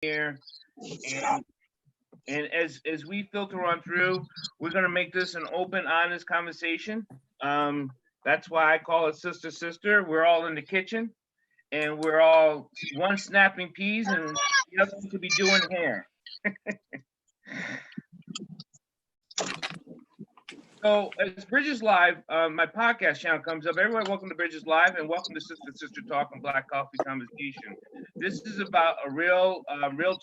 here, and as we filter on through, we're gonna make this an open, honest conversation. Um, that's why I call it Sister Sister. We're all in the kitchen, and we're all one snapping peas, and the other one could be doing hair. So as Bridges Live, my podcast channel comes up. Everyone, welcome to Bridges Live, and welcome to Sister Sister Talk and Black Coffee Conversation. This is about a real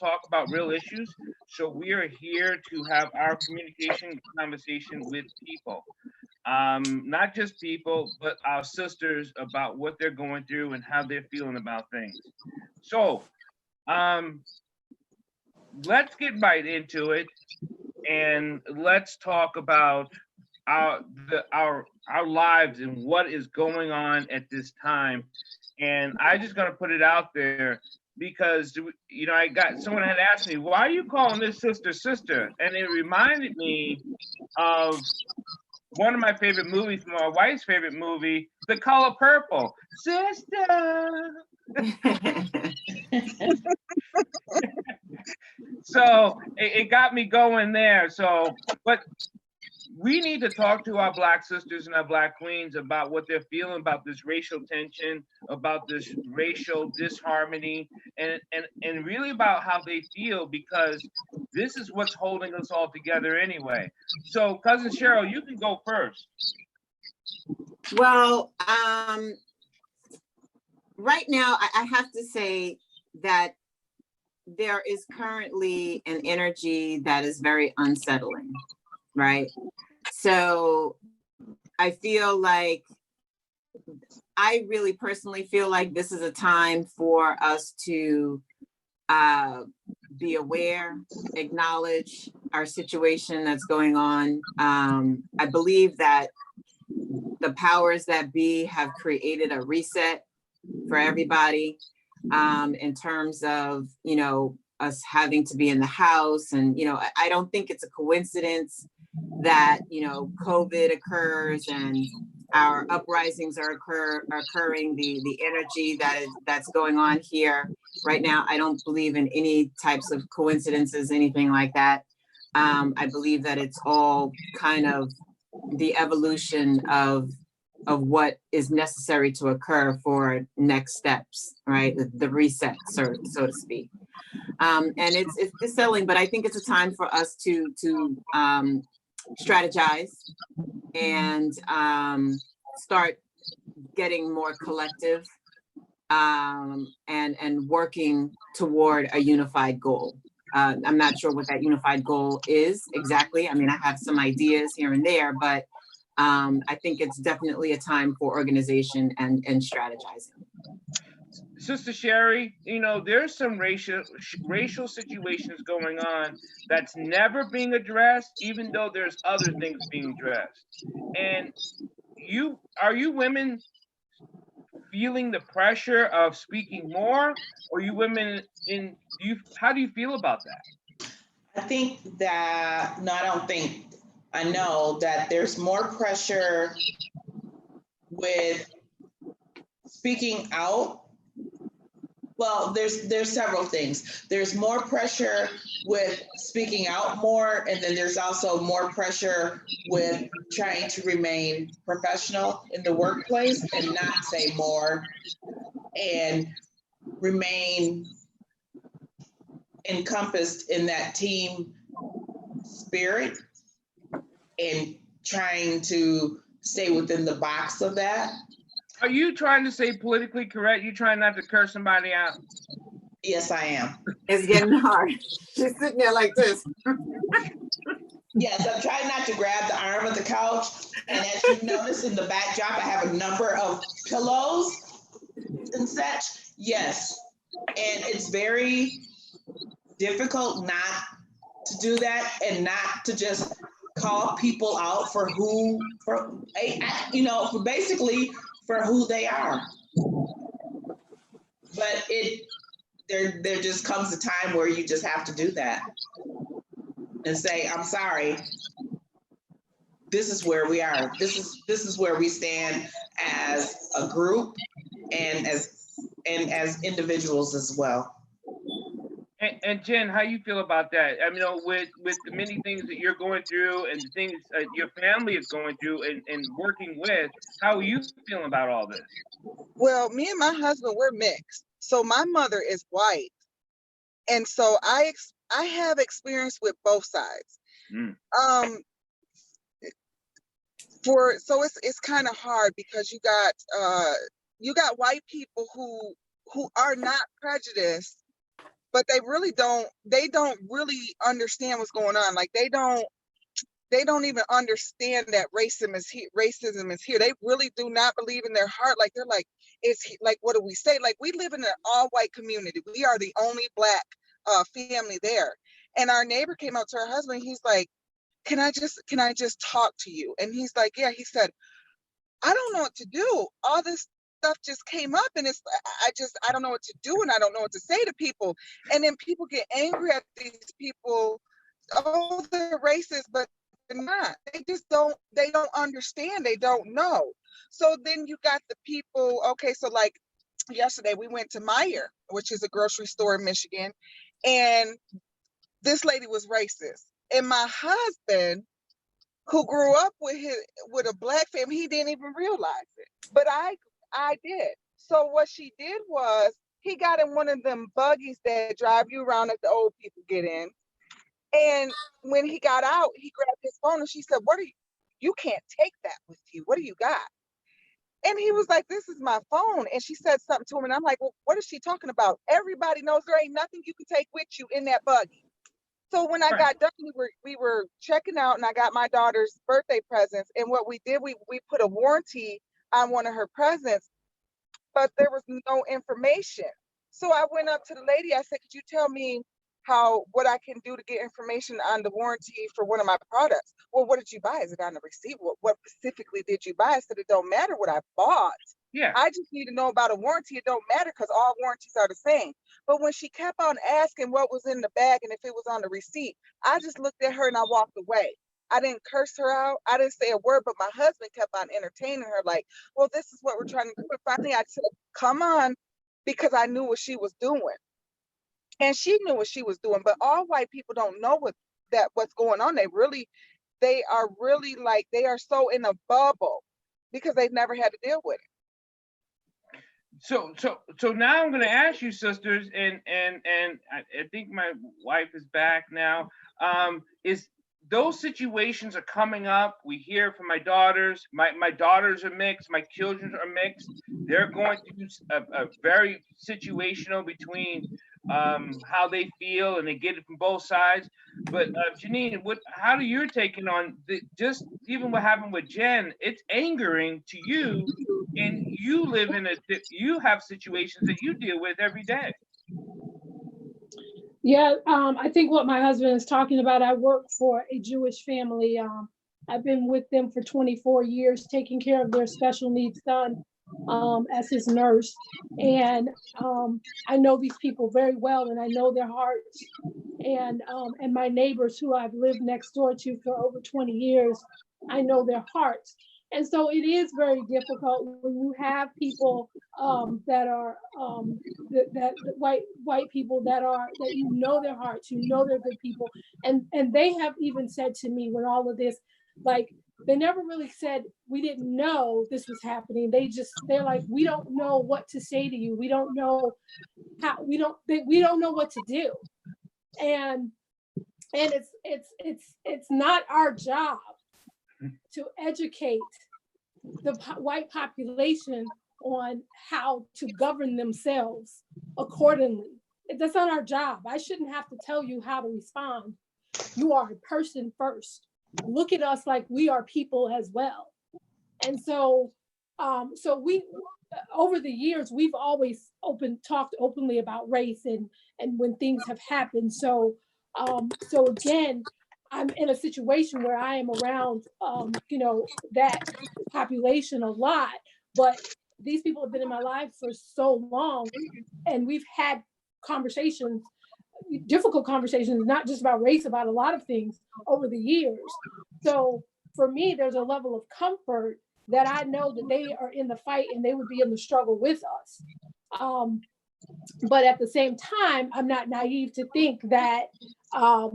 talk about real issues. So we are here to have our communication conversation with people, not just people, but our sisters about what they're going through and how they're feeling about things. So um, let's get right into it, and let's talk about our lives and what is going on at this time. And I just gonna put it out there because I got someone had asked me, why are you calling this sister sister? And it reminded me of one of my favorite movies, my wife's favorite movie, The Color Purple. Sister. So it got me going there. So, but we need to talk to our Black sisters and our Black queens about what they're feeling about this racial tension, about this racial disharmony, and really about how they feel, because this is what's holding us all together anyway. So, Cousin Cheryl, you can go first. Well, right now, I have to say that there is currently an energy that is very unsettling, right? So I feel like, I really personally feel like this is a time for us to be aware, acknowledge our situation that's going on. I believe that the powers that be have created a reset for everybody, in terms of, us having to be in the house. And, I don't think it's a coincidence that, COVID occurs and our uprisings are occurring, the energy that's going on here right now. I don't believe in any types of coincidences, anything like that. I believe that it's all kind of the evolution of what is necessary to occur for next steps, right? The reset, so to speak. And it's distilling, but I think it's a time for us to strategize and start getting more collective, and working toward a unified goal. I'm not sure what that unified goal is exactly. I mean, I have some ideas here and there, but I think it's definitely a time for organization and strategizing. Sister Sherry, there's some racial situations going on that's never being addressed, even though there's other things being addressed. And are you women feeling the pressure of speaking more, or you women how do you feel about that? I think that, no, I don't think, I know that there's more pressure with speaking out. Well, there's several things. There's more pressure with speaking out more, and then there's also more pressure with trying to remain professional in the workplace and not say more and remain encompassed in that team spirit and trying to stay within the box of that. Are you trying to say politically correct? You trying not to curse somebody out? Yes, I am. It's getting hard. She's sitting there like this. Yes, I'm trying not to grab the arm of the couch. And as you notice in the backdrop, I have a number of pillows and such. Yes. And it's very difficult not to do that and not to just call people out for basically for who they are. But there just comes a time where you just have to do that and say, I'm sorry, this is where we are. This is where we stand as a group and as individuals as well. And Jen, how you feel about that? I mean, with the many things that you're going through and the things your family is going through and working with, how are you feeling about all this? Well, me and my husband, we're mixed. So my mother is white, and so I have experience with both sides. Mm. So it's kind of hard because you got white people who are not prejudiced, but they don't really understand what's going on. Like they don't even understand that racism is here. They really do not believe in their heart. Like they're like, like, what do we say? Like, we live in an all white community. We are the only Black family there. And our neighbor came out to her husband. He's like, can I just talk to you? And he's like, yeah. He said, I don't know what to do. All this stuff just came up, and I don't know what to do, and I don't know what to say to people. And then people get angry at these people. Oh, they're racist, but they're not. They don't understand. They don't know. So then you got the people, okay, so like yesterday we went to Dyer, which is a grocery store in Michigan, and this lady was racist. And my husband, who grew up with a Black family, he didn't even realize it. But I did. So what she did was, he got in one of them buggies that drive you around that the old people get in. And when he got out, he grabbed his phone, and she said, you can't take that with you. What do you got? And he was like, this is my phone. And she said something to him, and I'm like, well, what is she talking about? Everybody knows there ain't nothing you can take with you in that buggy. So when I got done, we were checking out, and I got my daughter's birthday presents. And what we did, we put a warranty on one of her presents, but there was no information. So I went up to the lady. I said, could you tell me what I can do to get information on the warranty for one of my products? Well, what did you buy? Is it on the receipt? What specifically did you buy? I said, it don't matter what I bought. Yeah. I just need to know about a warranty. It don't matter, because all warranties are the same. But when she kept on asking what was in the bag and if it was on the receipt, I just looked at her and I walked away. I didn't curse her out. I didn't say a word, but my husband kept on entertaining her like, well, this is what we're trying to do. And finally, I said, come on, because I knew what she was doing. And she knew what she was doing. But all white people don't know what's going on. They are really like, they are so in a bubble because they've never had to deal with it. So now I'm going to ask you, sisters, and I think my wife is back now. Is those situations are coming up? We hear from my daughters. My daughters are mixed. My children are mixed. They're going through a very situational between how they feel, and they get it from both sides. But Janine, how do you taking on just even what happened with Jen? It's angering to you, and you have situations that you deal with every day. Yeah, I think what my husband is talking about, I work for a Jewish family. I've been with them for 24 years, taking care of their special needs son as his nurse. And I know these people very well, and I know their hearts. And my neighbors, who I've lived next door to for over 20 years, I know their hearts. And so it is very difficult when you have people that are that white people that you know their hearts, you know they're good people, and they have even said to me when all of this, like, they never really said we didn't know this was happening. They're like, we don't know what to say to you. We don't know how. We don't know what to do, and it's not our job to educate the white population on how to govern themselves accordingly. That's not our job. I shouldn't have to tell you how to respond. You are a person first. Look at us like we are people as well. And so we, over the years, we've always talked openly about race and when things have happened. So again, I'm in a situation where I am around, that population a lot, but these people have been in my life for so long, and we've had conversations, difficult conversations, not just about race, about a lot of things over the years. So for me, there's a level of comfort that I know that they are in the fight and they would be in the struggle with us. But at the same time, I'm not naive to think that at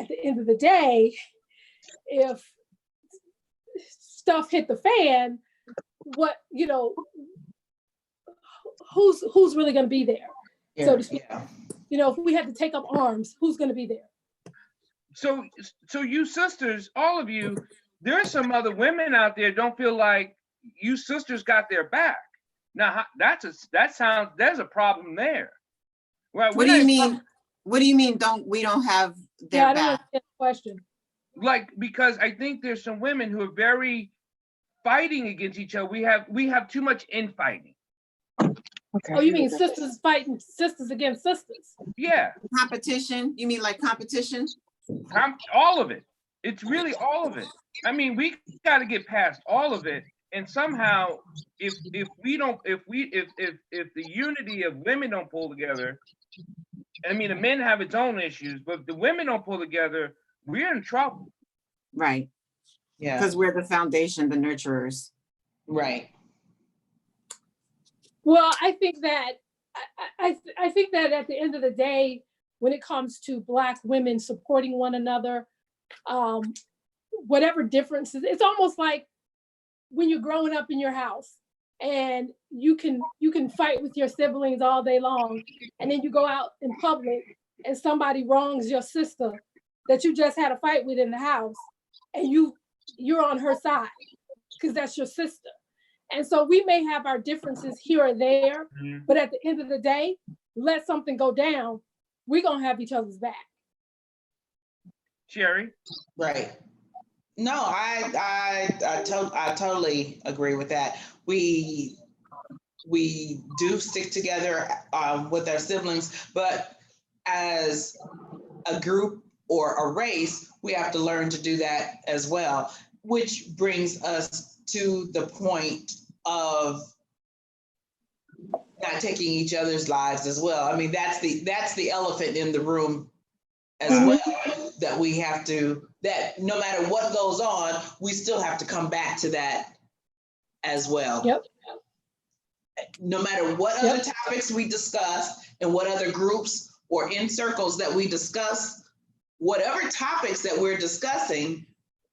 the end of the day, if stuff hit the fan, what, who's really going to be there? So to speak, if we had to take up arms, who's going to be there? So you sisters, all of you, there are some other women out there don't feel like you sisters got their back. Now there's a problem there. Right? What do you mean? What do you mean? We don't have their I don't back? understand the question. Like, because I think there's some women who are very fighting against each other. We have too much infighting. Oh, you mean sisters fighting sisters against sisters? Yeah. Competition? You mean like competition? All of it. It's really all of it. I mean, we got to get past all of it. And somehow, if the unity of women don't pull together, I mean, the men have its own issues, but if the women don't pull together, we're in trouble. Right. Yeah. Because we're the foundation, the nurturers. Right. Well, I think that I think that at the end of the day, when it comes to Black women supporting one another, whatever differences, it's almost like when you're growing up in your house and you can fight with your siblings all day long, and then you go out in public and somebody wrongs your sister that you just had a fight with in the house, and you're on her side because that's your sister. And so we may have our differences here or there, but at the end of the day, let something go down, we're gonna have each other's back. Sherry? Right. No, I totally agree with that. We do stick together with our siblings, but as a group or a race, we have to learn to do that as well, which brings us to the point of not taking each other's lives as well. I mean, that's the elephant in the room as well, that we have to, that no matter what goes on, we still have to come back to that as well. Yep. No matter what other topics we discuss and what other groups or in circles that we discuss, whatever topics that we're discussing,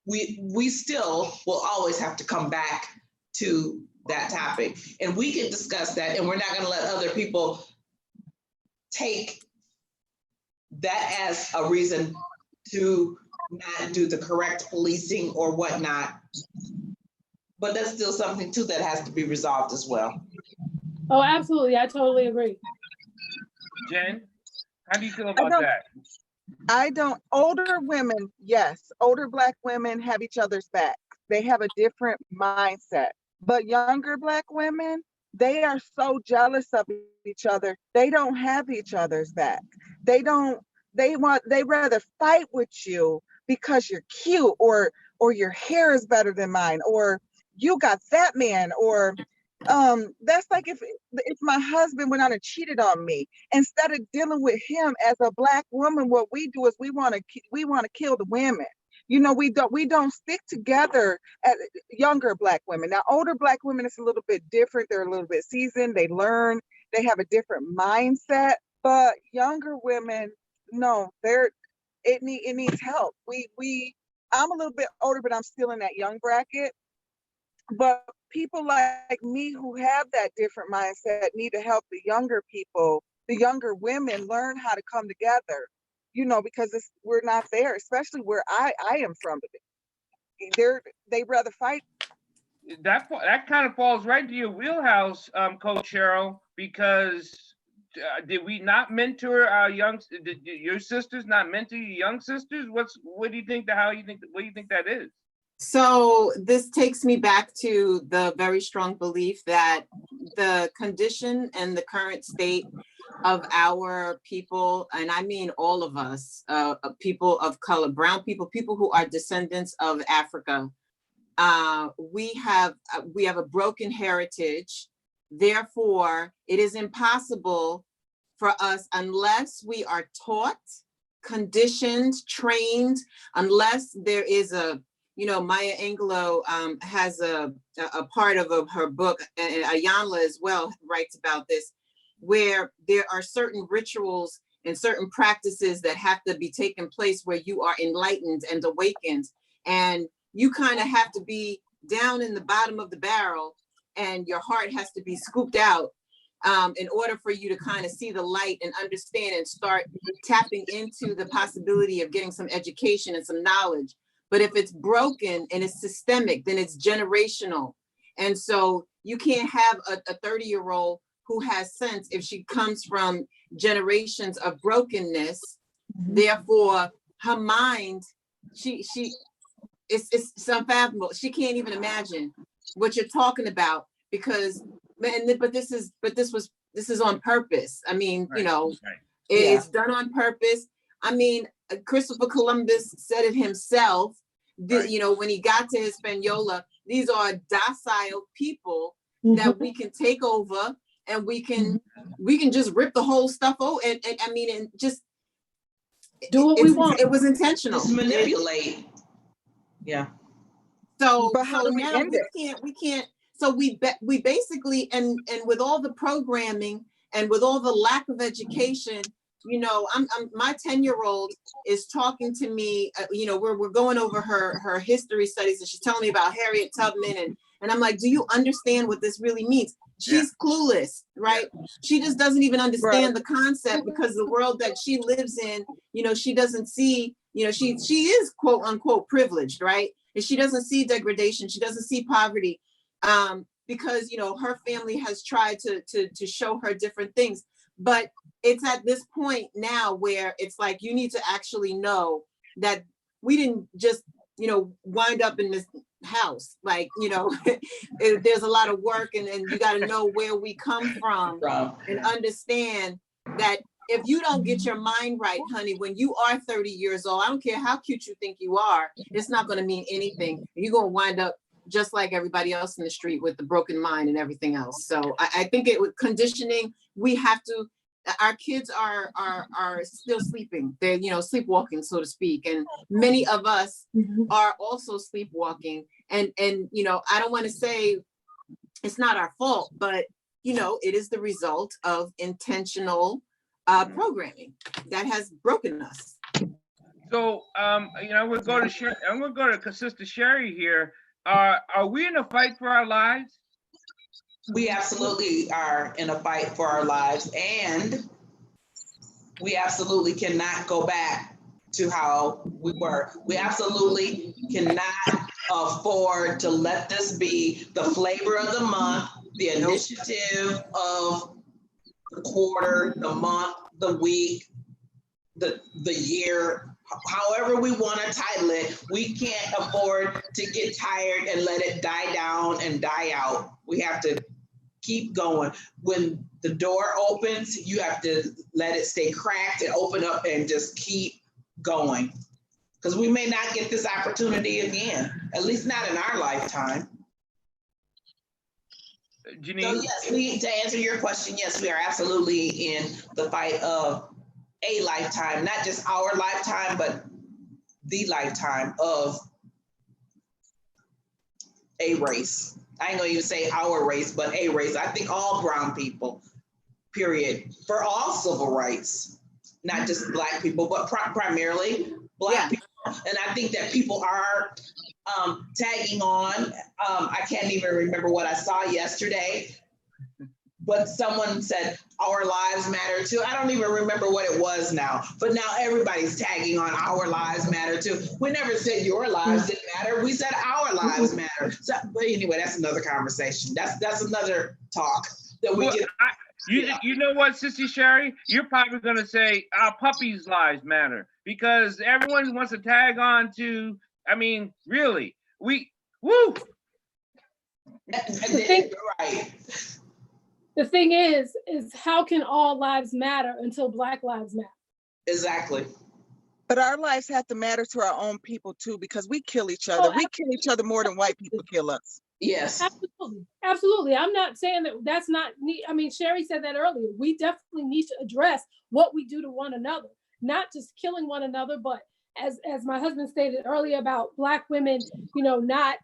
we still will always have to come back to that topic. And we can discuss that, and we're not going to let other people take that as a reason to not do the correct policing or whatnot. But that's still something too that has to be resolved as well. Oh, absolutely. I totally agree. Jen, how do you feel about that? Older women, yes, older Black women have each other's back. They have a different mindset. But younger Black women, they are so jealous of each other. They don't have each other's back. They rather fight with you because you're cute, or your hair is better than mine, or you got that man, or that's like if my husband went on and cheated on me, instead of dealing with him as a Black woman, what we do is we want to kill the women. We don't stick together as younger Black women. Now, older Black women, it's a little bit different. They're a little bit seasoned. They learn. They have a different mindset. But younger women, no, it needs help. I'm a little bit older, but I'm still in that young bracket. But people like me who have that different mindset need to help the younger people, the younger women, learn how to come together, because we're not there, especially where I am from. They rather fight. That kind of falls right to your wheelhouse, Coach Cheryl, because did we not mentor our did your sisters not mentor your young sisters? What do you think what do you think that is? So this takes me back to the very strong belief that the condition and the current state of our people, and I mean all of us, people of color, brown people, people who are descendants of Africa, we have a broken heritage. Therefore, it is impossible for us, unless we are taught, conditioned, trained, unless there is Maya Angelou has a part of her book, and Ayanla as well writes about this, where there are certain rituals and certain practices that have to be taken place where you are enlightened and awakened, and you kind of have to be down in the bottom of the barrel, and your heart has to be scooped out in order for you to kind of see the light and understand and start tapping into the possibility of getting some education and some knowledge. But if it's broken and it's systemic, then it's generational. And so you can't have a 30-year-old who has sense if she comes from generations of brokenness. Therefore, her mind, it's unfathomable. She can't even imagine what you're talking about, because this is on purpose. I mean, Right, you know, right. it's done on purpose. I mean, Christopher Columbus said it himself. Right. You know, when he got to Hispaniola, these are docile people that we can take over, and we can just rip the whole stuff over. And I mean, and just Do what we want. It was intentional. Just manipulate. Yeah. So, But how so do we now end it? we can't. So we basically, and with all the programming and with all the lack of education, you know, my 10-year-old is talking to me. You know, we're going over her history studies, and she's telling me about Harriet Tubman, and I'm like, do you understand what this really means? She's clueless, right? She just doesn't even understand the concept, because the world that she lives in, you know, she doesn't see, you know, she is quote unquote privileged, right? And she doesn't see degradation. She doesn't see poverty, because, you know, her family has tried to show her different things. But it's at this point now where it's like, you need to actually know that we didn't just, you know, wind up in this house. Like, you know, there's a lot of work, and you got to know where we come from and understand that if you don't get your mind right, honey, when you are 30 years old, I don't care how cute you think you are, it's not going to mean anything. You're going to wind up just like everybody else in the street with the broken mind and everything else. So I think with conditioning, we have to, our kids are still sleeping. They're, you know, sleepwalking, so to speak. And many of us are also sleepwalking. And, you know, I don't want to say it's not our fault, but, you know, it is the result of intentional programming that has broken us. So, you know, I'm going to go to Sister Sherry here. Are we in a fight for our lives? We absolutely are in a fight for our lives, and we absolutely cannot go back to how we were. We absolutely cannot afford to let this be the flavor of the month, the initiative of the quarter, the month, the week, the year. However we want to title it, we can't afford to get tired and let it die down and die out. We have to keep going. When the door opens, you have to let it stay cracked and open up and just keep going. Because we may not get this opportunity again, at least not in our lifetime. Janine? So yes, to answer your question, yes, we are absolutely in the fight of a lifetime, not just our lifetime, but the lifetime of a race. I ain't gonna even say our race, but a race. I think all brown people, period, for all civil rights, not just Black people, but primarily Black people. And I think that people are tagging on. I can't even remember what I saw yesterday, but someone said our lives matter too. I don't even remember what it was now, but now everybody's tagging on our lives matter too. We never said your lives didn't matter. We said our lives matter. So, but anyway, that's another conversation. That's another talk that we get. You know what, Sissy Sherry? You're probably going to say our puppies' lives matter, because everyone wants to tag on to, I mean, really, woo! Right. The thing is how can all lives matter until Black lives matter? Exactly. But our lives have to matter to our own people too, because we kill each other. We kill each other more than white people kill us. Yes. Absolutely. Absolutely. I'm not saying that that's not, I mean, Sherry said that earlier. We definitely need to address what we do to one another, not just killing one another, but as my husband stated earlier about Black women, you know, not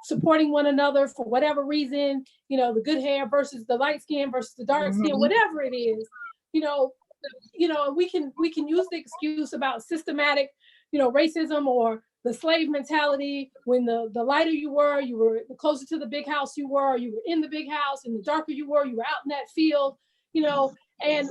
supporting one another for whatever reason, the good hair versus the light skin versus the dark skin, whatever it is, and we can use the excuse about systematic, racism or the slave mentality. When the lighter you were the closer to the big house you were in the big house, and the darker you were out in that field, and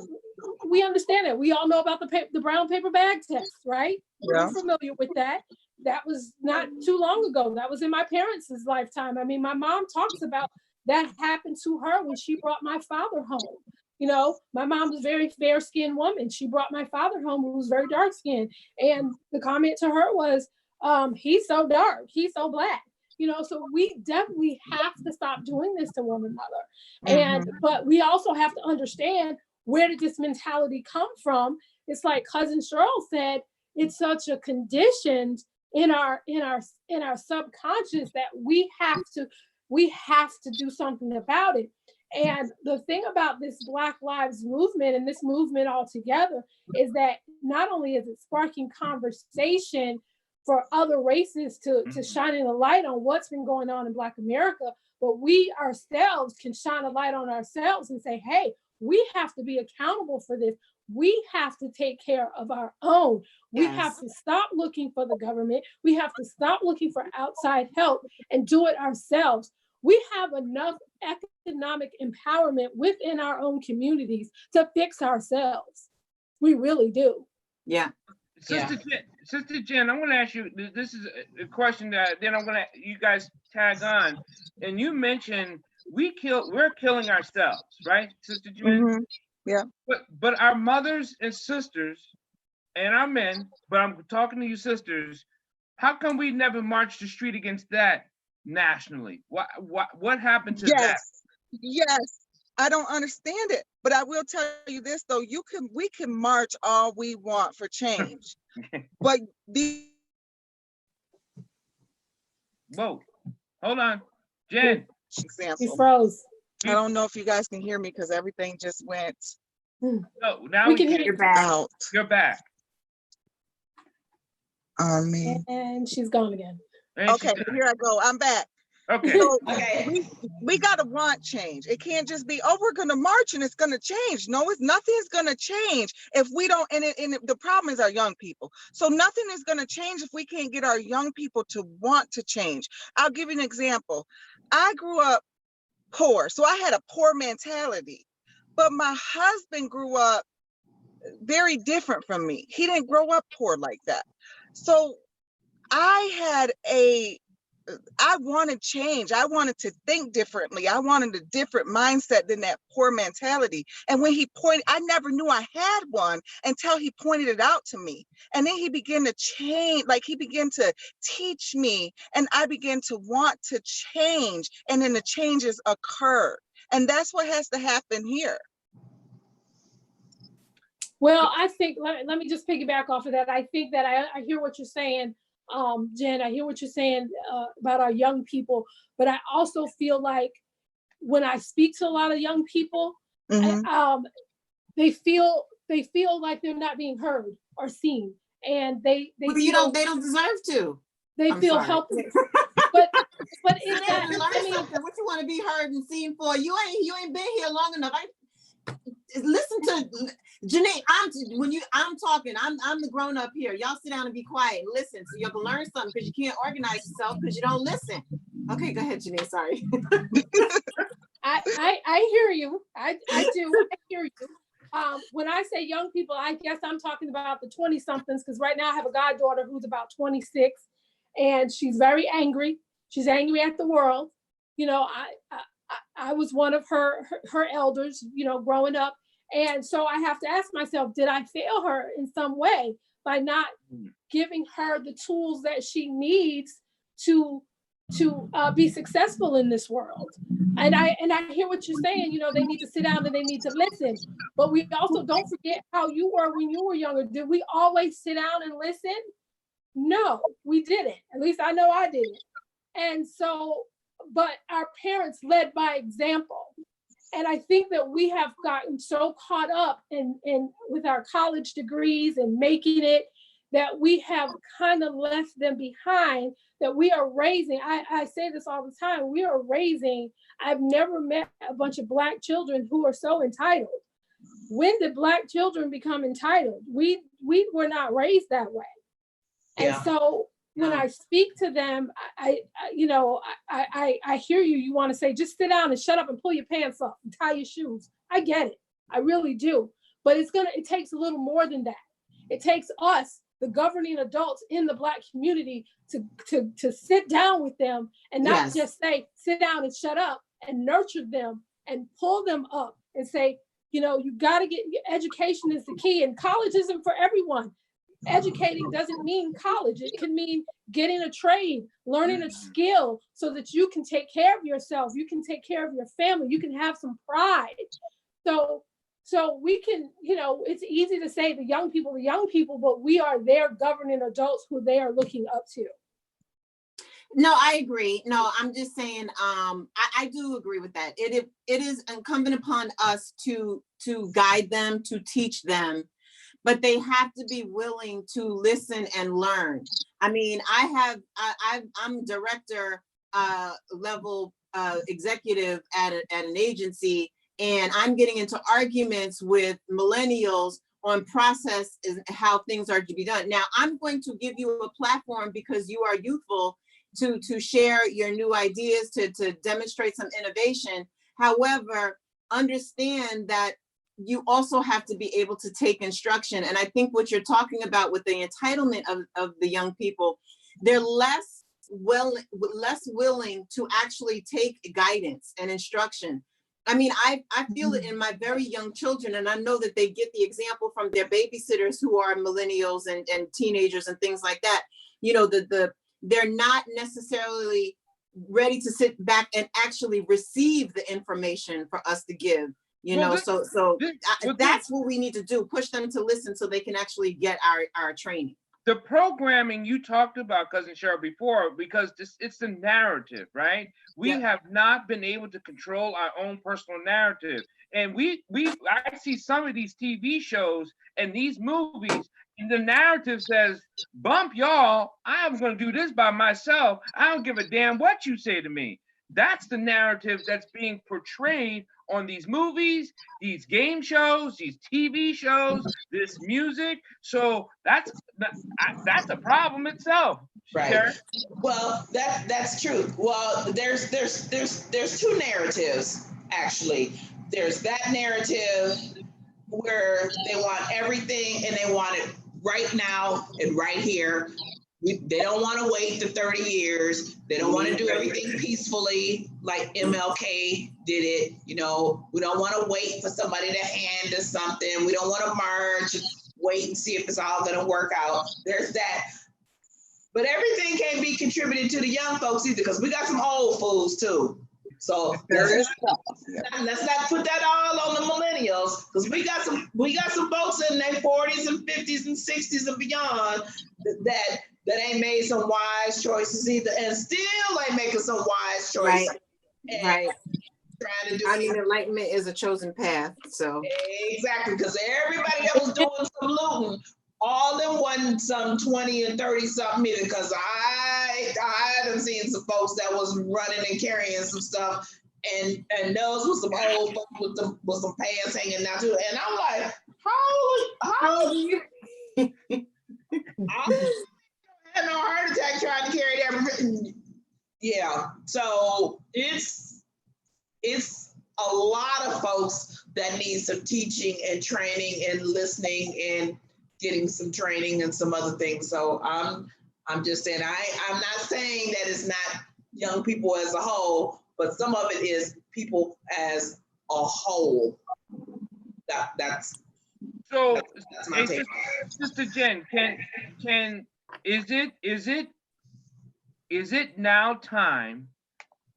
we understand it. We all know about the brown paper bag test, right? Yeah. We're familiar with that. That was not too long ago. That was in my parents' lifetime. I mean, my mom talks about that happened to her when she brought my father home. My mom was a very fair-skinned woman. She brought my father home, who was very dark-skinned. And the comment to her was, he's so dark, he's so black. So we definitely have to stop doing this to one another. But we also have to understand, where did this mentality come from? It's like Cousin Cheryl said, it's such a conditioned in our subconscious that we have to do something about it. And the thing about this Black Lives Movement and this movement altogether is that not only is it sparking conversation for other races to shining a light on what's been going on in Black America, but we ourselves can shine a light on ourselves and say, hey, we have to be accountable for this. We have to take care of our own. We have to stop looking for the government. We have to stop looking for outside help and do it ourselves. We have enough economic empowerment within our own communities to fix ourselves. We really do. Yeah. Sister Jen, I'm going to ask you, this is a question that then I'm going to, you guys tag on. And you mentioned we're killing ourselves, right, Sister Jen? Yeah. But our mothers and sisters and our men, but I'm talking to you sisters, how come we never marched the street against that nationally? What happened to that? Yes. I don't understand it, but I will tell you this though, we can march all we want for change, but Whoa, hold on, Jen. She froze. I don't know if you guys can hear me because everything just went. No, now we can hear you out. You're back. Man. And she's gone again. Okay, here I go. I'm back. Okay. So we gotta want change. It can't just be, oh, we're gonna march and it's gonna change. No, nothing's gonna change if we don't. And the problem is our young people. So nothing is gonna change if we can't get our young people to want to change. I'll give you an example. I grew up poor, so I had a poor mentality. But my husband grew up very different from me. He didn't grow up poor like that. So I wanted change. I wanted to think differently. I wanted a different mindset than that poor mentality. And when he pointed, I never knew I had one until he pointed it out to me. And then he began to change, like he began to teach me, and I began to want to change. And then the changes occurred. And that's what has to happen here. Well, I think, let me just piggyback off of that. I think that I hear what you're saying, Jen. I hear what you're saying about our young people, but I also feel like when I speak to a lot of young people, they feel like they're not being heard or seen, and they don't deserve to. They feel helpless. But it's that, learn something. What you want to be heard and seen for? You ain't been here long enough. Listen to Janae. I'm talking. I'm the grown up here. Y'all sit down and be quiet and listen, so you can learn something, because you can't organize yourself because you don't listen. Okay, go ahead, Janae. Sorry. I hear you. I do. I hear you. When I say young people, I guess I'm talking about the 20-somethings, because right now I have a goddaughter who's about 26, and she's very angry. She's angry at the world. I was one of her elders, growing up. And so I have to ask myself, did I fail her in some way by not giving her the tools that she needs to be successful in this world? And I hear what you're saying, they need to sit down and they need to listen. But we also don't forget how you were when you were younger. Did we always sit down and listen? No, we didn't. At least I know I didn't. And so, but our parents led by example. And I think that we have gotten so caught up in with our college degrees and making it, that we have kind of left them behind, that we are raising. I say this all the time. We are raising, I've never met a bunch of Black children who are so entitled. When did Black children become entitled? We were not raised that way. And so when I speak to them, I hear you. You want to say, just sit down and shut up and pull your pants up and tie your shoes. I get it. I really do. But it takes a little more than that. It takes us, the governing adults in the Black community, to sit down with them and not just say, sit down and shut up, and nurture them and pull them up and say, you got to get, education is the key, and college isn't for everyone. Educating doesn't mean college. It can mean getting a trade, learning a skill so that you can take care of yourself. You can take care of your family. You can have some pride. So we can, it's easy to say the young people, but we are their governing adults who they are looking up to. No, I agree. No, I'm just saying, I do agree with that. It is incumbent upon us to guide them, to teach them, but they have to be willing to listen and learn. I mean, I'm director level executive at an agency, and I'm getting into arguments with millennials on process and how things are to be done. Now, I'm going to give you a platform because you are youthful to share your new ideas, to demonstrate some innovation. However, understand that you also have to be able to take instruction. And I think what you're talking about with the entitlement of the young people, they're less willing to actually take guidance and instruction. I mean, I feel it in my very young children, and I know that they get the example from their babysitters who are millennials and teenagers and things like that. They're not necessarily ready to sit back and actually receive the information for us to give. That's what we need to do, push them to listen so they can actually get our training. The programming you talked about, Cousin Cheryl, before, because it's the narrative, right? We have not been able to control our own personal narrative. And I see some of these TV shows and these movies, and the narrative says, bump y'all, I'm gonna do this by myself. I don't give a damn what you say to me. That's the narrative that's being portrayed on these movies, these game shows, these TV shows, this music. So that's a problem itself. Right. Sure. Well, that's true. Well, there's two narratives actually. There's that narrative where they want everything and they want it right now and right here. They don't want to wait the 30 years. They don't want to do everything peacefully like MLK did it. We don't want to wait for somebody to hand us something. We don't want to merge, wait and see if it's all going to work out. There's that. But everything can't be contributed to the young folks either, because we got some old fools too. So let's not put that all on the millennials, because we got some folks in their 40s and 50s and 60s and beyond that ain't made some wise choices either, and still ain't making some wise choices. Right. Trying to do enlightenment is a chosen path. So exactly, because everybody that was doing some looting, all them wasn't some 20 and 30 something either, because I haven't seen some folks that was running and carrying some stuff, and those was some old folks with some pants hanging down too. And I'm like, how you? I had no heart attack trying to carry that. Yeah, so it's a lot of folks that need some teaching and training and listening and getting some training and some other things. So I'm just saying, I'm not saying that it's not young people as a whole, but some of it is people as a whole. That's my take. Sister Jen, is it now time,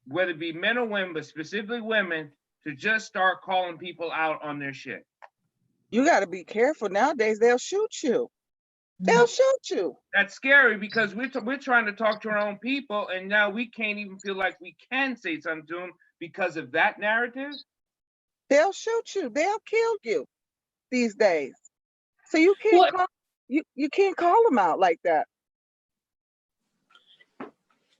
whether it be men or women, but specifically women, to just start calling people out on their shit? You got to be careful nowadays. They'll shoot you. They'll shoot you. That's scary, because we're trying to talk to our own people, and now we can't even feel like we can say something to them because of that narrative. They'll shoot you. They'll kill you these days. So you can't call You can't call them out like that.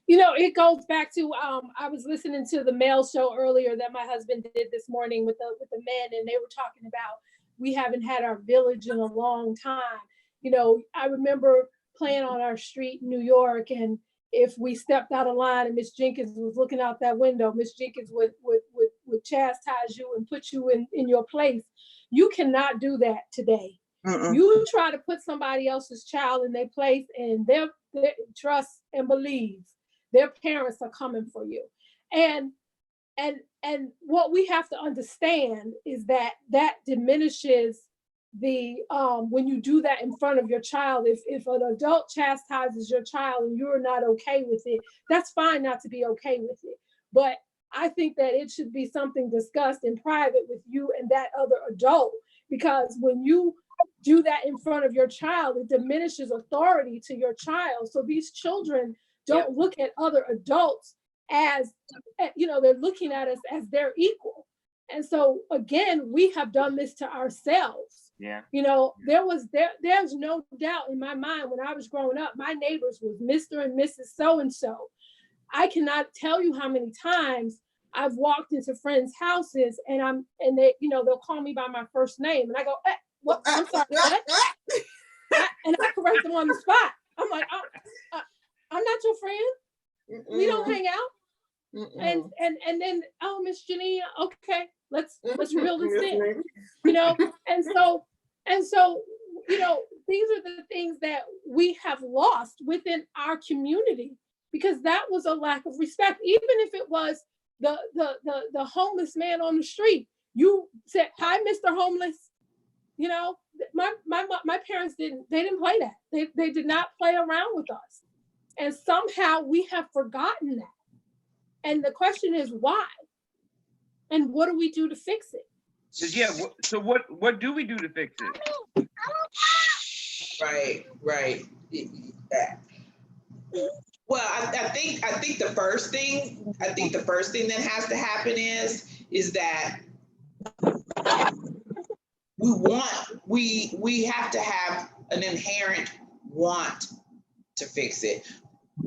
You know, it goes back to I was listening to the Mail show earlier that my husband did this morning with the men, and they were talking about we haven't had our village in a long time. You know, I remember playing on our street in New York, and if we stepped out of line and Miss Jenkins was looking out that window, Miss Jenkins would chastise you and put you in your place. You cannot do that today. You try to put somebody else's child in their place, and their trust and believe their parents are coming for you. And what we have to understand is that diminishes the when you do that in front of your child. If an adult chastises your child and you're not okay with it, that's fine not to be okay with it. But I think that it should be something discussed in private with you and that other adult, because when you do that in front of your child, it diminishes authority to your child. So these children don't look at other adults as, you know, they're looking at us as their equal. And so again, we have done this to ourselves. Yeah. You know, there's no doubt in my mind when I was growing up, my neighbors was Mr. and Mrs. So-and-so. I cannot tell you how many times I've walked into friends' houses and they, you know, they'll call me by my first name and I go, what? I'm sorry, what? And I correct them on the spot. I'm like, I'm not your friend. We don't hang out. And then, oh, Miss Janine, okay, let's reel this in, you know. And so, you know, these are the things that we have lost within our community because that was a lack of respect. Even if it was the homeless man on the street, you said, "Hi, Mr. Homeless." You know, my parents didn't play that. They did not play around with us. And somehow we have forgotten that. And the question is why? And what do we do to fix it? Yeah, so what do we do to fix it? Right. Well, I think the first thing that has to happen is that we have to have an inherent want to fix it.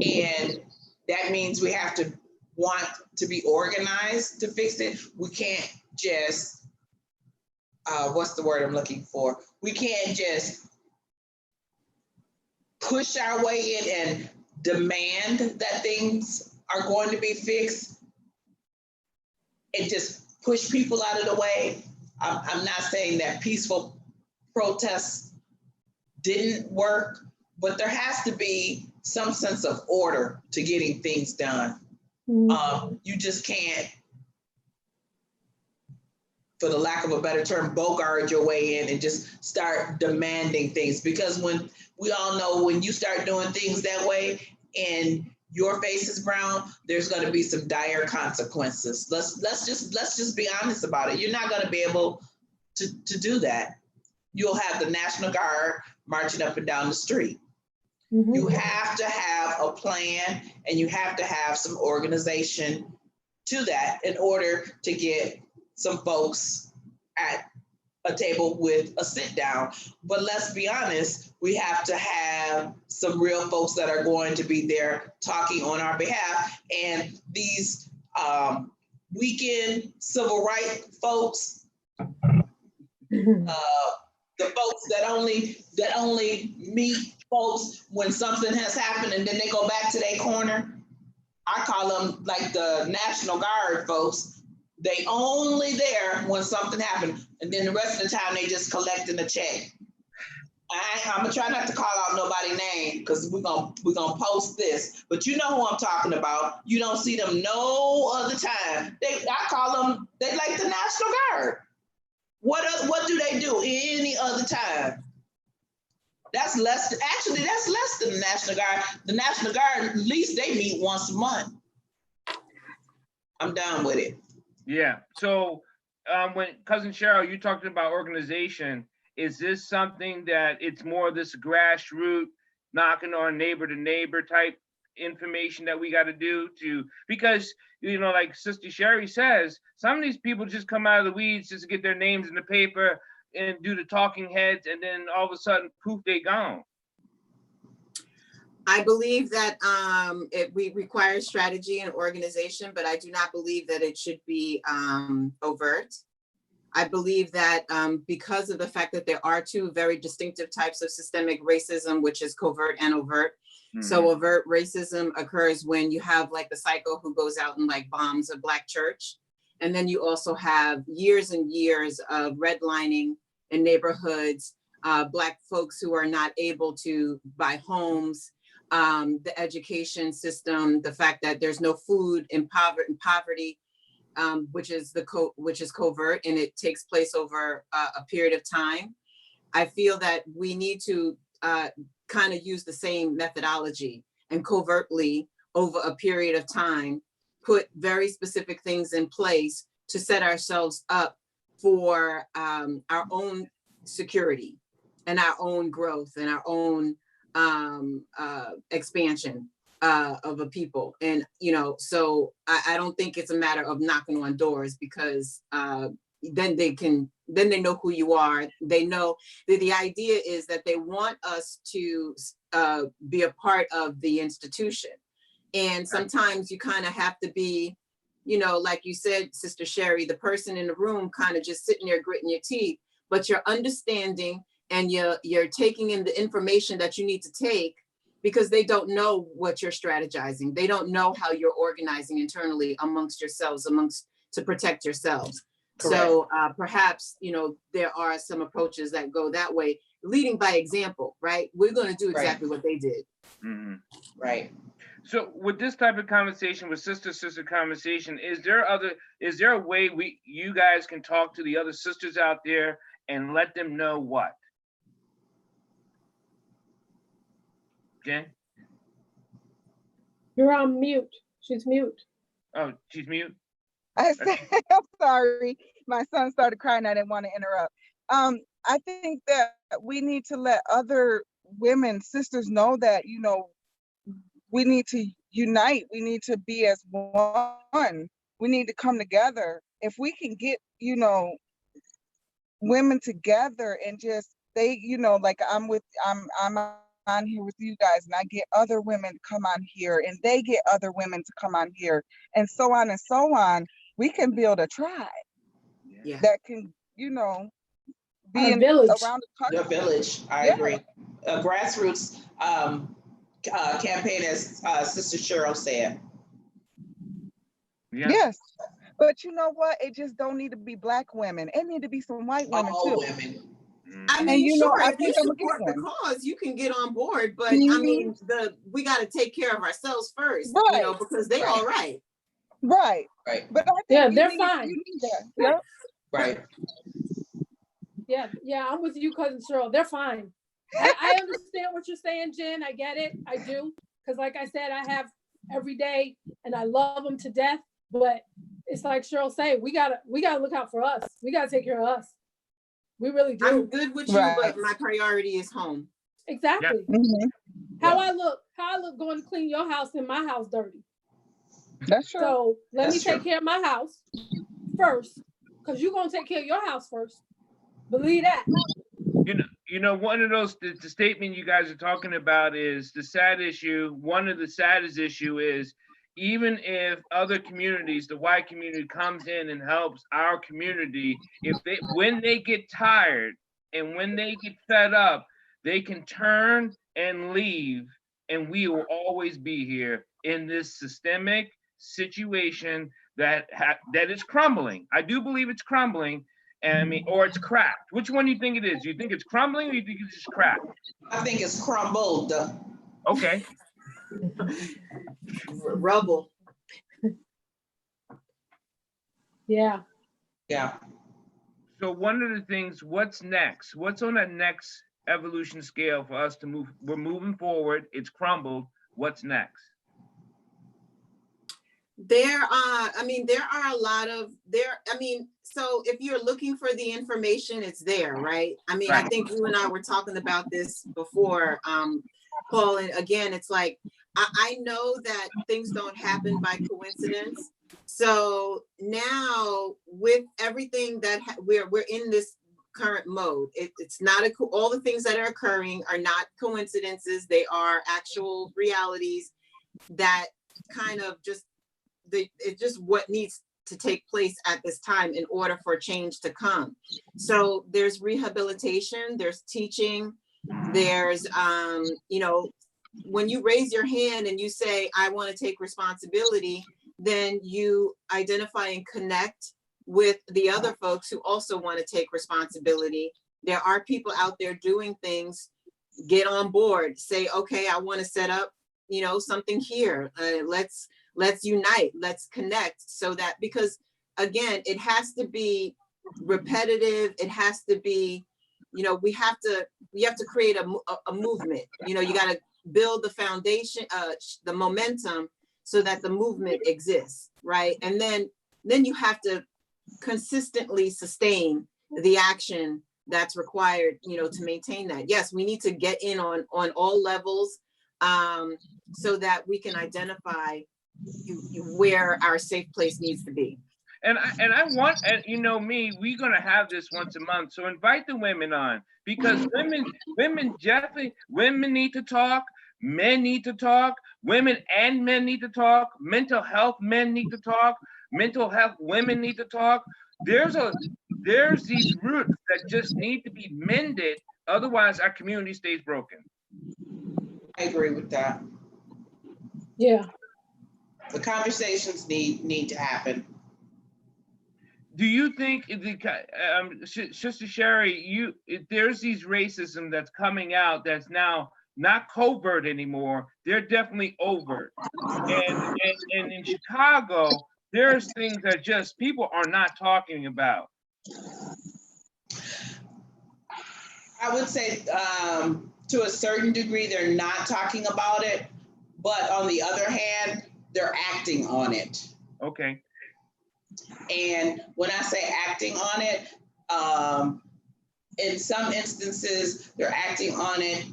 And that means we have to want to be organized to fix it. We can't just, what's the word I'm looking for? We can't just push our way in and demand that things are going to be fixed and just push people out of the way. I'm not saying that peaceful protests didn't work, but there has to be some sense of order to getting things done. You just can't, for the lack of a better term, bogart your way in and just start demanding things. Because when we all know when you start doing things that way and your face is brown, there's going to be some dire consequences. Let's just be honest about it. You're not going to be able to do that. You'll have the National Guard marching up and down the street. You have to have a plan and you have to have some organization to that in order to get some folks at a table with a sit down. But let's be honest, we have to have some real folks that are going to be there talking on our behalf. And these weekend civil rights folks, the folks that only meet folks when something has happened and then they go back to their corner. I call them like the National Guard folks. They only there when something happened, and then the rest of the time they just collecting a check. I'm gonna try not to call out nobody's name because we're gonna post this, but you know who I'm talking about. You don't see them no other time. I call them, they like the National Guard. What do they do any other time? That's less than the National Guard. The National Guard, at least they meet once a month. I'm done with it. Yeah. So when Cousin Cheryl, you talked about organization, is this something that it's more of this grassroots knocking on neighbor to neighbor type information that we got to do because, you know, like Sister Sherry says, some of these people just come out of the weeds just to get their names in the paper, and do the talking heads, and then all of a sudden, poof, they gone. I believe that we require strategy and organization, but I do not believe that it should be overt. I believe that because of the fact that there are two very distinctive types of systemic racism, which is covert and overt. So overt racism occurs when you have like the psycho who goes out and like bombs a Black church. And then you also have years and years of redlining in neighborhoods, Black folks who are not able to buy homes, the education system, the fact that there's no food in poverty, which is covert, and it takes place over a period of time. I feel that we need to kind of use the same methodology and covertly over a period of time, put very specific things in place to set ourselves up for our own security and our own growth and our own expansion of a people. And, you know, so I don't think it's a matter of knocking on doors, because then they know who you are. They know that the idea is that they want us to be a part of the institution. And sometimes you kind of have to be, you know, like you said, Sister Sherry, the person in the room kind of just sitting there gritting your teeth, but you're understanding and you're taking in the information that you need to take, because they don't know what you're strategizing. They don't know how you're organizing internally amongst yourselves, to protect yourselves. Correct. So perhaps, you know, there are some approaches that go that way, leading by example, right? We're going to do exactly what they did. Mm-hmm. Right. So with this type of conversation, with sister conversation, is there a way you guys can talk to the other sisters out there and let them know what? Jen? You're on mute. She's mute. Oh, she's mute? I said, I'm sorry. My son started crying. I didn't want to interrupt. I think that we need to let other women, sisters know that, you know, we need to unite. We need to be as one. We need to come together. If we can get, you know, women together and just, they, you know, like I'm on here with you guys, and I get other women to come on here, and they get other women to come on here, and so on and so on. We can build a tribe that can, you know, be a village around the country. A village, I agree. A grassroots campaign, as Sister Cheryl said. Yeah. Yes, but you know what? It just don't need to be Black women. It need to be some white women too. Women. I mean, you sure, know, if you support the cause, you can get on board, but I mean, we got to take care of ourselves first, you know, because they all right. Right. But I think they're fine. Yeah. Right. Yeah, I'm with you, Cousin Cheryl. They're fine. I understand what you're saying, Jen. I get it. I do. Because like I said, I have every day and I love them to death. But it's like Cheryl said, we gotta look out for us. We gotta take care of us. We really do. I'm good with you, but my priority is home. Exactly. Yeah. Mm-hmm. How I look going to clean your house and my house dirty. That's true. So let me take care of my house first, because you're gonna take care of your house first. Believe that. You know, one of those, the statement you guys are talking about is the sad issue. One of the saddest issue is, even if other communities, the white community comes in and helps our community, when they get tired and when they get fed up, they can turn and leave, and we will always be here in this systemic situation that is crumbling. I do believe it's crumbling, and I mean, or it's cracked. Which one do you think it is? Do you think it's crumbling, or do you think it's just cracked? I think it's crumbled. Okay. Rubble. Yeah. So one of the things, what's next? What's on that next evolution scale for us to move? We're moving forward. It's crumbled. What's next? There are a lot of so if you're looking for the information, it's there, right? I mean, I think you and I were talking about this before, Paul, and again, it's like, I know that things don't happen by coincidence. So now with everything that we're in this current mode. It's not all the things that are occurring are not coincidences. They are actual realities that kind of it's just what needs to take place at this time in order for change to come. So there's rehabilitation, there's teaching, there's, you know, when you raise your hand and you say, I want to take responsibility, then you identify and connect with the other folks who also want to take responsibility. There are people out there doing things. Get on board, say, okay, I want to set up, you know, something here. Let's unite, let's connect, so that, because again, it has to be repetitive. It has to be, you know, we have to create a movement. You know, you got to build the foundation, the momentum, so that the movement exists, right? And then you have to consistently sustain the action that's required, you know, to maintain that. Yes, we need to get in on all levels, so that we can identify where our safe place needs to be. And I want, and you know me, we're gonna have this once a month. So invite the women on, because women definitely, women need to talk, men need to talk, women and men need to talk, mental health men need to talk, mental health women need to talk. There's these roots that just need to be mended, otherwise our community stays broken. I agree with that. Yeah. The conversations need to happen. Do you think, Sister Sherry, there's these racism that's coming out that's now not covert anymore? They're definitely overt. And in Chicago, there's things that just people are not talking about. I would say to a certain degree, they're not talking about it, but on the other hand, they're acting on it. Okay. And when I say acting on it, in some instances, they're acting on it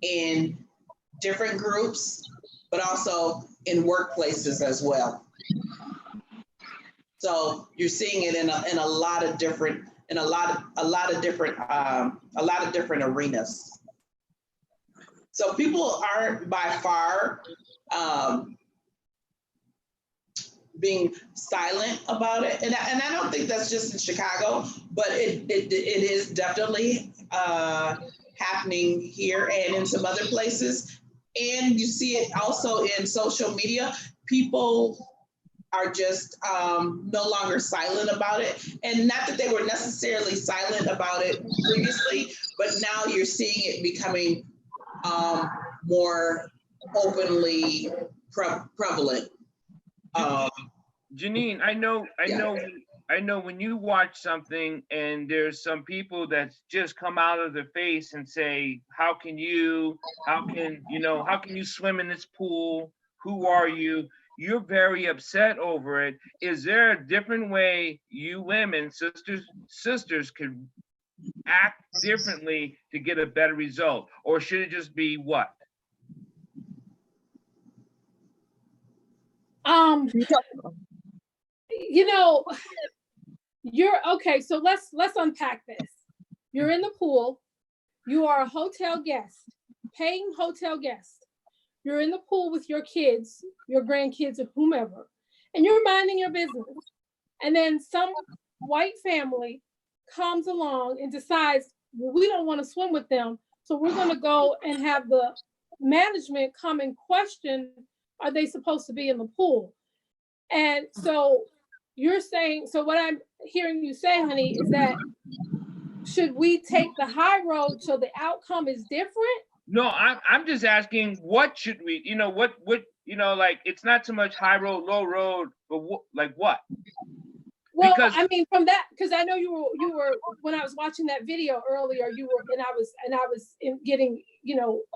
in different groups, but also in workplaces as well. So you're seeing it in a lot of different arenas. So people aren't by far being silent about it, and I don't think that's just in Chicago, but it is definitely happening here and in some other places. And you see it also in social media. People are just no longer silent about it, and not that they were necessarily silent about it previously, but now you're seeing it becoming more openly prevalent. Janine, I know when you watch something and there's some people that just come out of their face and say, how can you swim in this pool? Who are you? You're very upset over it. Is there a different way you women, sisters could act differently to get a better result? Or should it just be what? You know, you're okay. So let's unpack this. You're in the pool. You are a hotel guest, paying hotel guest. You're in the pool with your kids, your grandkids, or whomever, and you're minding your business. And then some white family comes along and decides, well, we don't want to swim with them, so we're going to go and have the management come and question, are they supposed to be in the pool? And so you're saying, so what I'm hearing you say, honey, is that should we take the high road so the outcome is different? No, I'm just asking, what should we, what, like, it's not so much high road, low road, but like what? Well, because, I mean, from that, because I know you were, when I was watching that video earlier, and I was getting,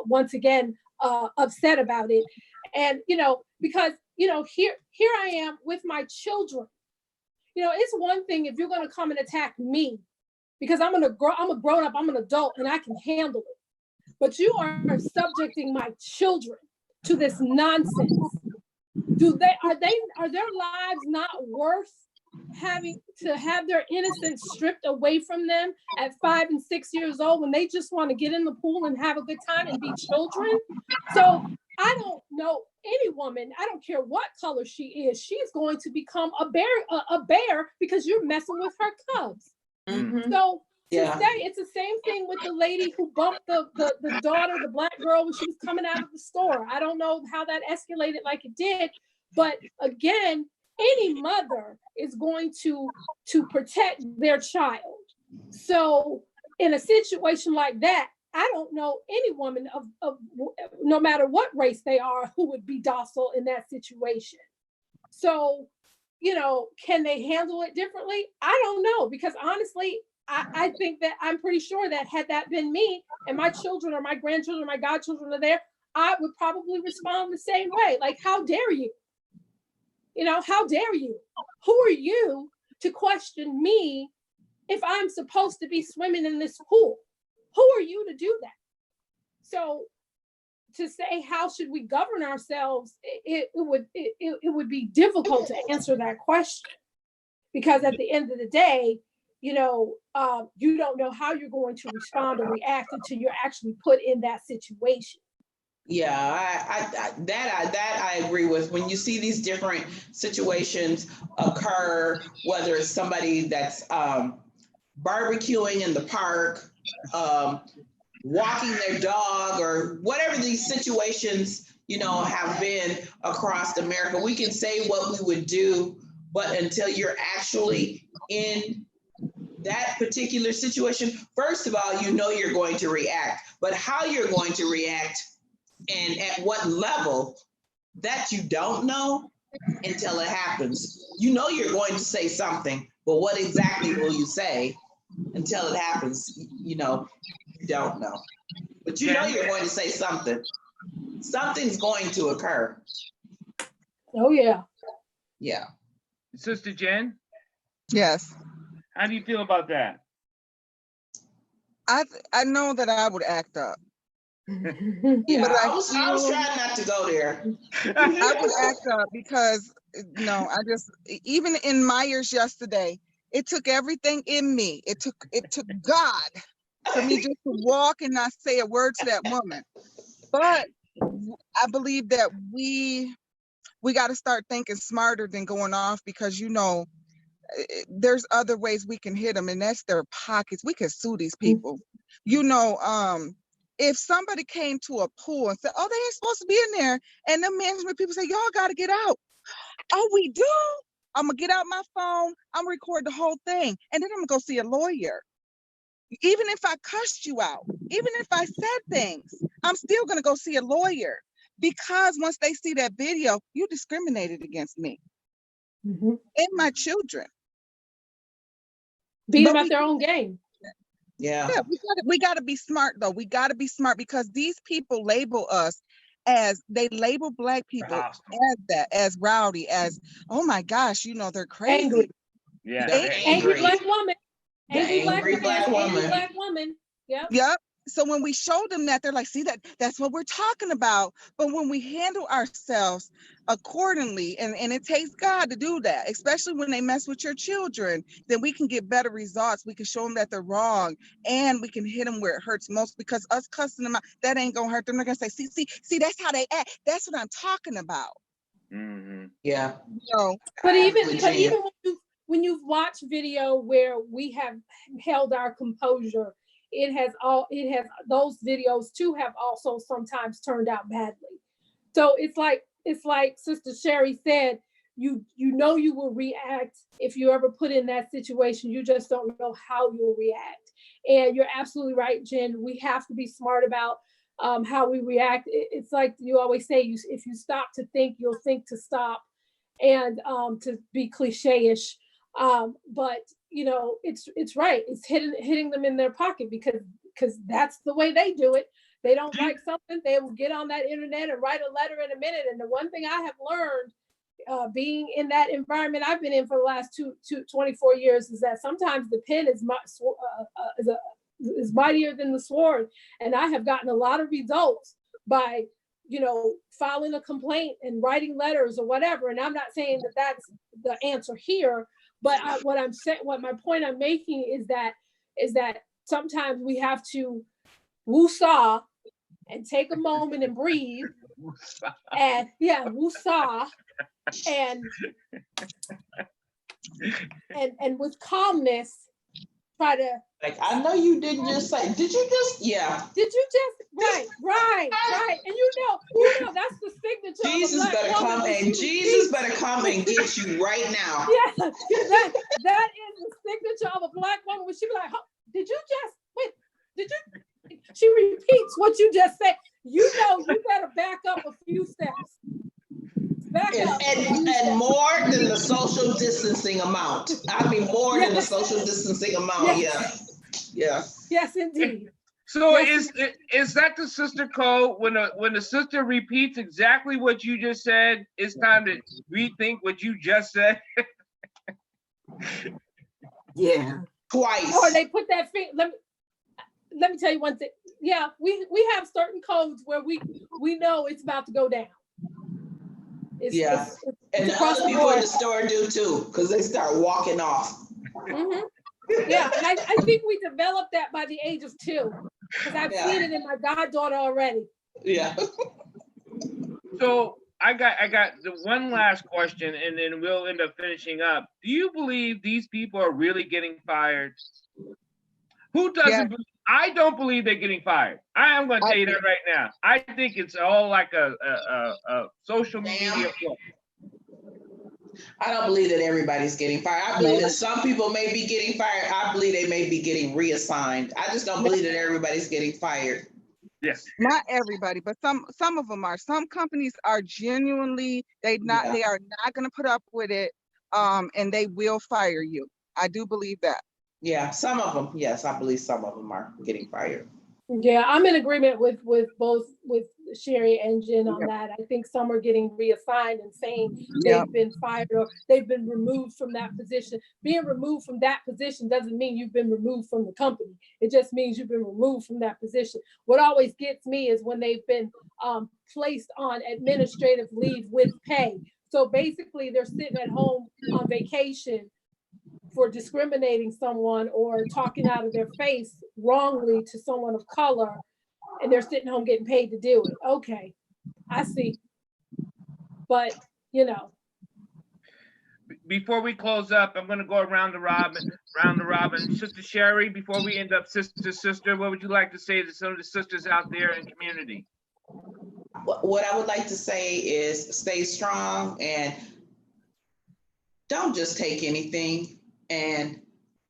once again, upset about it. And, because, here I am with my children. It's one thing if you're going to come and attack me, because I'm a grown up, I'm an adult, and I can handle it. But you are subjecting my children to this nonsense. Are their lives not worth having to have their innocence stripped away from them at 5 and 6 years old when they just want to get in the pool and have a good time and be children. So I don't know any woman, I don't care what color she is, she's going to become a bear because you're messing with her cubs. Mhm. So to Yeah. say it's the same thing with the lady who bumped the daughter, the Black girl, when she was coming out of the store. I don't know how that escalated like it did, but again, any mother is going to protect their child. So in a situation like that, I don't know any woman of no matter what race they are who would be docile in that situation. So, you know, can they handle it differently? I don't know, because honestly, I think that I'm pretty sure that had that been me and my children or my grandchildren or my godchildren are there, I would probably respond the same way. Like, how dare you? You know, how dare you? Who are you to question me if I'm supposed to be swimming in this pool? Who are you to do that? So to say how should we govern ourselves, it would be difficult to answer that question, because at the end of the day, you know, you don't know how you're going to respond or react until you're actually put in that situation. Yeah, I agree with. When you see these different situations occur, whether it's somebody that's barbecuing in the park, walking their dog, or whatever these situations, you know, have been across America, we can say what we would do, but until you're actually in that particular situation, first of all, you know you're going to react, but how you're going to react and at what level, that you don't know until it happens. You know you're going to say something, but what exactly will you say until it happens? You know, you don't know. But you know you're going to say something. Something's going to occur. Oh yeah. Yeah. Sister Jen, Yes. how do you feel about that? I know that I would act up. Yeah, But I was trying not to go there. I would act up because no, I just, even in Myers yesterday, it took everything in me. It took God for me just to walk and not say a word to that woman. But I believe that we got to start thinking smarter than going off, because you know there's other ways we can hit them, and that's their pockets. We can sue these people. You know, if somebody came to a pool and said, "Oh, they ain't supposed to be in there," and the management people say, "Y'all got to get out." Oh, we do. I'm gonna get out my phone. I'm gonna record the whole thing, and then I'm gonna go see a lawyer. Even if I cussed you out, even if I said things, I'm still gonna go see a lawyer, because once they see that video, you discriminated against me and my children. Beat them But at their own game. Yeah. yeah, we gotta be smart though. We gotta be smart, because these people label us as, they label Black people as that, as rowdy, as, oh my gosh, you know, they're crazy. Angry. Yeah. They're Angry angry. Black woman. The angry Black woman. Angry Black woman. Yep. Yep. So when we show them that, they're like, see, that's what we're talking about. But when we handle ourselves accordingly, and it takes God to do that, especially when they mess with your children, then we can get better results. We can show them that they're wrong, and we can hit them where it hurts most, because us cussing them out, that ain't gonna hurt them. They're gonna say, see, that's how they act. That's what I'm talking about. Mm-hmm. Yeah. So, But even when you've watched video where we have held our composure, it has those videos too have also sometimes turned out badly. So it's like Sister Sherry said, you know you will react if you ever put in that situation. You just don't know how you'll react. And you're absolutely right, Jen. We have to be smart about how we react. It's like you always say, if you stop to think, you'll think to stop, and to be cliche-ish. But you know, it's right. It's hitting them in their pocket, because that's the way they do it. They don't like something, they will get on that internet and write a letter in a minute. And the one thing I have learned, being in that environment I've been in for the last 24 years, is that sometimes the pen is mightier than the sword. And I have gotten a lot of results by, you know, filing a complaint and writing letters or whatever. And I'm not saying that that's the answer here, But what I'm saying, what my point I'm making is that sometimes we have to woo-saw and take a moment and breathe, and woo-saw, and with calmness try to. Like, I know you didn't just say, did you just, Did you just, right. And you know, that's the signature Jesus of a better black woman. come and Jesus better come and get you right now. Yeah, that is the signature of a black woman. When she be like, did you just, wait, did you? She repeats what you just said. You know, you better back up a few steps. And more than the social distancing amount. I mean, more than the social distancing amount. Yes. Yes, indeed. So is that the sister code? When the sister repeats exactly what you just said, it's time to rethink what you just said. Yeah. Twice. Or they put that thing. Let me tell you one thing. Yeah, we have certain codes where we know it's about to go down. It's and the other people in the store do too, because they start walking off. Mm-hmm. Yeah, and I think we developed that by the age of 2, because I've seen it in my goddaughter already. Yeah. So I got the one last question, and then we'll end up finishing up. Do you believe these people are really getting fired? Who doesn't? Yes. I don't believe they're getting fired. I am going to tell you that right now. I think it's all like a social media. I don't believe that everybody's getting fired. I believe that some people may be getting fired. I believe they may be getting reassigned. I just don't believe that everybody's getting fired. Yes. Not everybody, but some of them are. Some companies are genuinely, they are not going to put up with it, and they will fire you. I do believe that. Yeah, some of them. Yes, I believe some of them are getting fired. Yeah, I'm in agreement with both with Sherry and Jen on that. I think some are getting reassigned and saying they've been fired or they've been removed from that position. Being removed from that position doesn't mean you've been removed from the company. It just means you've been removed from that position. What always gets me is when they've been placed on administrative leave with pay. So basically they're sitting at home on vacation for discriminating someone or talking out of their face wrongly to someone of color, and they're sitting home getting paid to do it. Okay, I see. But, you know. Before we close up, I'm going to go around the robin. Sister Sherry, before we end up sister, what would you like to say to some of the sisters out there in the community? What I would like to say is stay strong and don't just take anything, and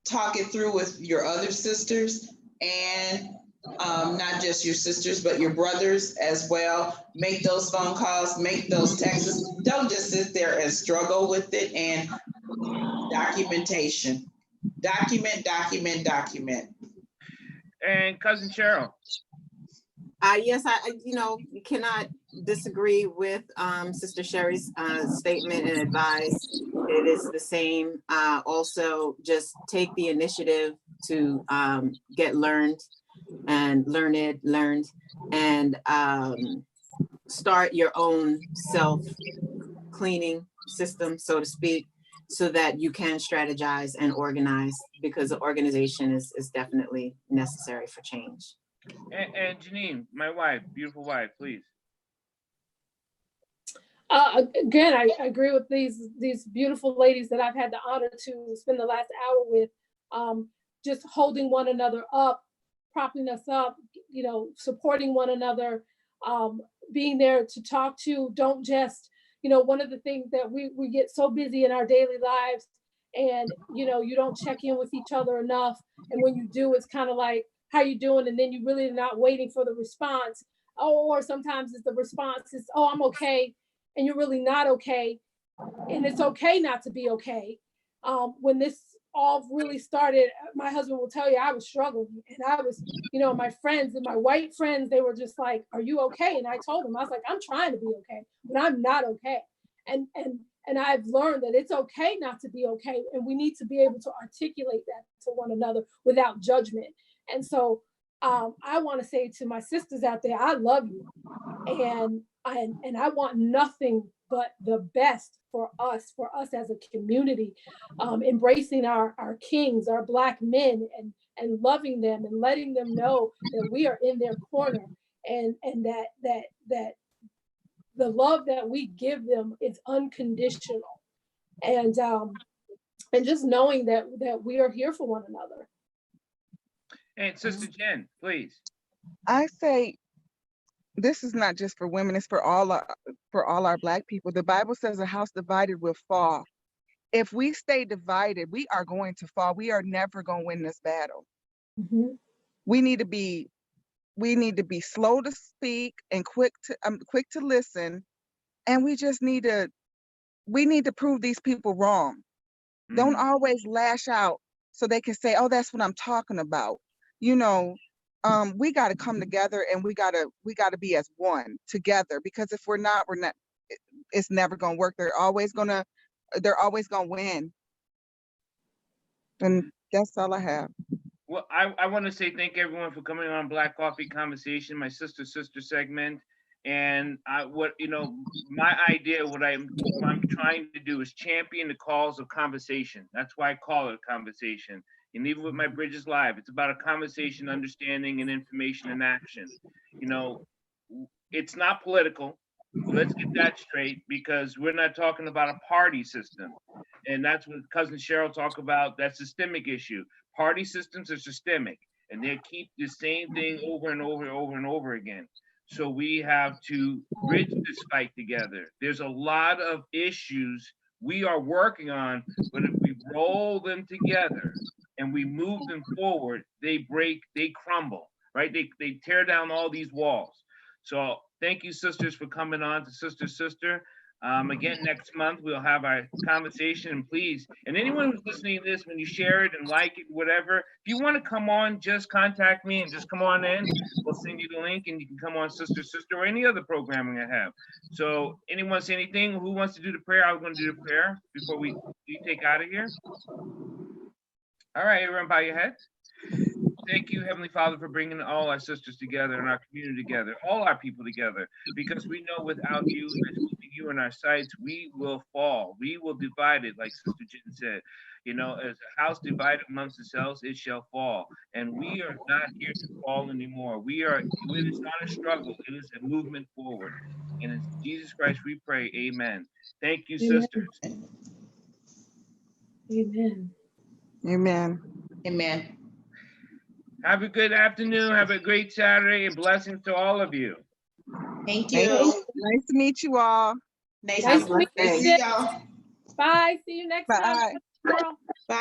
talk it through with your other sisters, and not just your sisters, but your brothers as well. Make those phone calls, make those texts. Don't just sit there and struggle with it. And documentation. Document. And Cousin Cheryl. Yes, I you cannot disagree with Sister Sherry's statement and advice. It is the same. Also, just take the initiative to get learned, and start your own self-cleaning system, so to speak, so that you can strategize and organize, because the organization is definitely necessary for change. And Janine, my wife, beautiful wife, please. Again, I agree with these beautiful ladies that I've had the honor to spend the last hour with. Just holding one another up, propping us up, supporting one another, being there to talk to. Don't just, one of the things that we get so busy in our daily lives, and you don't check in with each other enough. And when you do, it's kind of like, how you doing? And then you really are not waiting for the response. Or sometimes it's the response is, oh, I'm okay. And you're really not okay. And it's okay not to be okay. When this all really started, my husband will tell you, I was struggling. And I was, my friends and my white friends, they were just like, are you okay? And I told them, I was like, I'm trying to be okay, but I'm not okay. And I've learned that it's okay not to be okay. And we need to be able to articulate that to one another without judgment. And so I want to say to my sisters out there, I love you. And and I want nothing but the best for us as a community, embracing our kings, our Black men, and loving them and letting them know that we are in their corner, and that the love that we give them is unconditional, and just knowing that we are here for one another. And Sister Jen, please. I say this is not just for women, it's for all our Black people. The Bible says a house divided will fall. If we stay divided, we are going to fall. We are never going to win this battle. Mm-hmm. We need to be slow to speak and quick to listen, and we need to prove these people wrong. Mm-hmm. Don't always lash out so they can say, oh, that's what I'm talking about. You know, we got to come together, and we got to be as one together, because if we're not, it's never going to work. They're always going to win. And that's all I have. Well, I want to say thank everyone for coming on Black Coffee Conversation, my sister segment. And my idea, what I'm trying to do is champion the calls of conversation. That's why I call it a conversation. And even with my Bridges Live, it's about a conversation, understanding, and information and action. It's not political. Let's get that straight, because we're not talking about a party system. And that's what Cousin Cheryl talked about, that systemic issue. Party systems are systemic, and they keep the same thing over and over and over and over again. So we have to bridge this fight together. There's a lot of issues we are working on, but if we roll them together and we move them forward, they crumble, right? They tear down all these walls. So thank you, sisters, for coming on to Sister. Again, next month, we'll have our conversation, and please, and anyone who's listening to this, when you share it and like it, whatever, if you want to come on, just contact me and just come on in. We'll send you the link, and you can come on Sister, or any other programming I have. So anyone say anything? Who wants to do the prayer? I was going to do the prayer before we take out of here. All right, everyone, bow your heads. Thank you, Heavenly Father, for bringing all our sisters together and our community together, all our people together, because we know without you, as keeping you in our sights, we will fall. We will divide it, like Sister Jen said. As a house divided amongst itself, it shall fall. And we are not here to fall anymore. It is not a struggle. It is a movement forward. And in Jesus Christ we pray, amen. Thank you, Amen. sisters. Amen. Amen. Amen. Have a good afternoon. Have a great Saturday, and blessings to all of you. Thank Thank you. you. Nice to meet you all. Nice Nice to to meet meet you. y'all. Bye. See you next Bye. time. Girl. Bye.